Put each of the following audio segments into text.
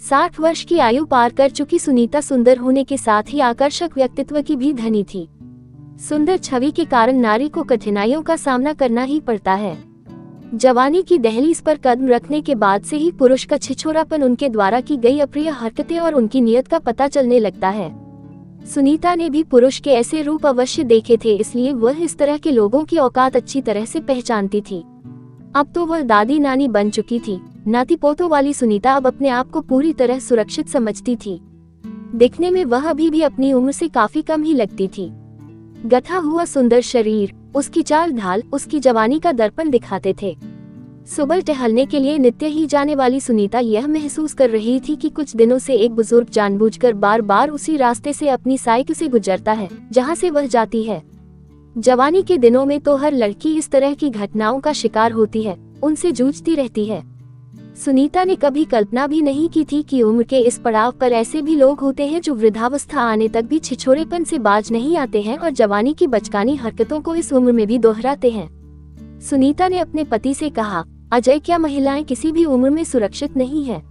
60 वर्ष की आयु पार कर चुकी सुनीता सुंदर होने के साथ ही आकर्षक व्यक्तित्व की भी धनी थी। सुंदर छवि के कारण नारी को कठिनाइयों का सामना करना ही पड़ता है। जवानी की दहलीज पर कदम रखने के बाद से ही पुरुष का छिछोरापन, उनके द्वारा की गई अप्रिय हरकतें और उनकी नीयत का पता चलने लगता है। सुनीता ने भी पुरुष के ऐसे रूप अवश्य देखे थे, इसलिए वह इस तरह के लोगों की औकात अच्छी तरह से पहचानती थी। अब तो वह दादी नानी बन चुकी थी। नाती पोतों वाली सुनीता अब अपने आप को पूरी तरह सुरक्षित समझती थी। दिखने में वह अभी भी अपनी उम्र से काफी कम ही लगती थी। गथा हुआ सुंदर शरीर, उसकी चाल ढाल उसकी जवानी का दर्पण दिखाते थे। सुबह टहलने के लिए नित्य ही जाने वाली सुनीता यह महसूस कर रही थी कि कुछ दिनों से एक बुजुर्ग जानबूझकर बार बार उसी रास्ते से अपनी साइकिल से गुजरता है जहां से वह जाती है। जवानी के दिनों में तो हर लड़की इस तरह की घटनाओं का शिकार होती है, उनसे जूझती रहती है। सुनीता ने कभी कल्पना भी नहीं की थी कि उम्र के इस पड़ाव पर ऐसे भी लोग होते हैं जो वृद्धावस्था आने तक भी छिछोरेपन से बाज नहीं आते हैं और जवानी की बचकानी हरकतों को इस उम्र में भी दोहराते हैं। सुनीता ने अपने पति से कहा, अजय, क्या महिलाएं किसी भी उम्र में सुरक्षित नहीं है?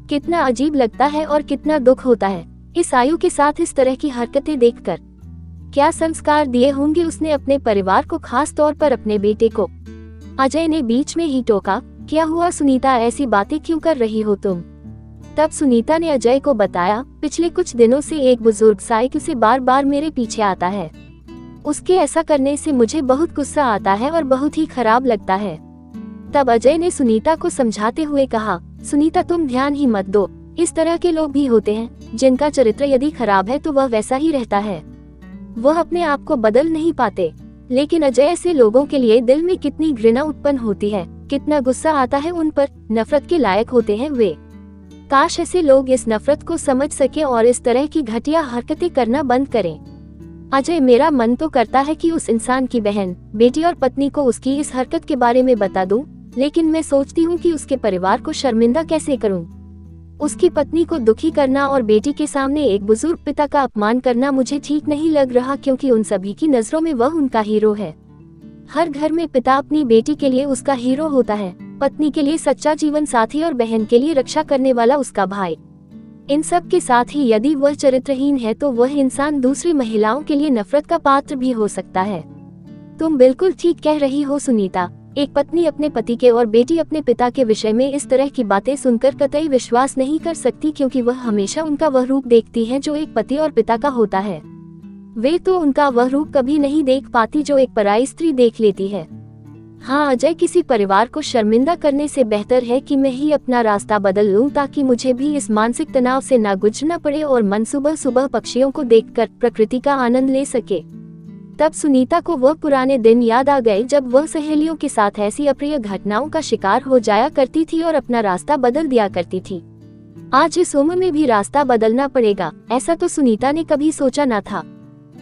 कितना अजीब लगता है और कितना दुख होता है इस आयु के साथ इस तरह की हरकतें देखकर। क्या संस्कार दिए होंगे उसने अपने परिवार को, खास तौर पर अपने बेटे को। अजय ने बीच में ही टोका, क्या हुआ सुनीता, ऐसी बातें क्यों कर रही हो तुम? तब सुनीता ने अजय को बताया, पिछले कुछ दिनों से एक बुजुर्ग साइकिल से बार बार मेरे पीछे आता है। उसके ऐसा करने से मुझे बहुत गुस्सा आता है और बहुत ही खराब लगता है। तब अजय ने सुनीता को समझाते हुए कहा, सुनीता, तुम ध्यान ही मत दो, इस तरह के लोग भी होते हैं जिनका चरित्र यदि खराब है तो वह वैसा ही रहता है, वह अपने आप को बदल नहीं पाते। लेकिन अजय, ऐसे लोगों के लिए दिल में कितनी घृणा उत्पन्न होती है, कितना गुस्सा आता है उन पर, नफरत के लायक होते हैं वे। काश ऐसे लोग इस नफरत को समझ सके और इस तरह की घटिया हरकतें करना बंद करें। अजय, मेरा मन तो करता है कि उस इंसान की बहन, बेटी और पत्नी को उसकी इस हरकत के बारे में बता दूं, लेकिन मैं सोचती हूँ कि उसके परिवार को शर्मिंदा कैसे करूँ। उसकी पत्नी को दुखी करना और बेटी के सामने एक बुजुर्ग पिता का अपमान करना मुझे ठीक नहीं लग रहा, क्योंकि उन सभी की नजरों में वह उनका हीरो है। हर घर में पिता अपनी बेटी के लिए उसका हीरो होता है, पत्नी के लिए सच्चा जीवन साथी और बहन के लिए रक्षा करने वाला उसका भाई। इन सब के साथ ही यदि वह चरित्रहीन है तो वह इंसान दूसरी महिलाओं के लिए नफरत का पात्र भी हो सकता है। तुम बिल्कुल ठीक कह रही हो सुनीता। एक पत्नी अपने पति के और बेटी अपने पिता के विषय में इस तरह की बातें सुनकर कतई विश्वास नहीं कर सकती, क्योंकि वह हमेशा उनका वह रूप देखती है जो एक पति और पिता का होता है। वे तो उनका वह रूप कभी नहीं देख पाती जो एक पराई स्त्री देख लेती है। हाँ अजय, किसी परिवार को शर्मिंदा करने से बेहतर है कि मैं ही अपना रास्ता बदल लूं, ताकि मुझे भी इस मानसिक तनाव से ना गुजरना पड़े और मन सुबह सुबह पक्षियों को देखकर प्रकृति का आनंद ले सके। तब सुनीता को वह पुराने दिन याद आ गए जब वह सहेलियों के साथ ऐसी अप्रिय घटनाओं का शिकार हो जाया करती थी और अपना रास्ता बदल दिया करती थी। आज इस उम्र में भी रास्ता बदलना पड़ेगा, ऐसा तो सुनीता ने कभी सोचा न था।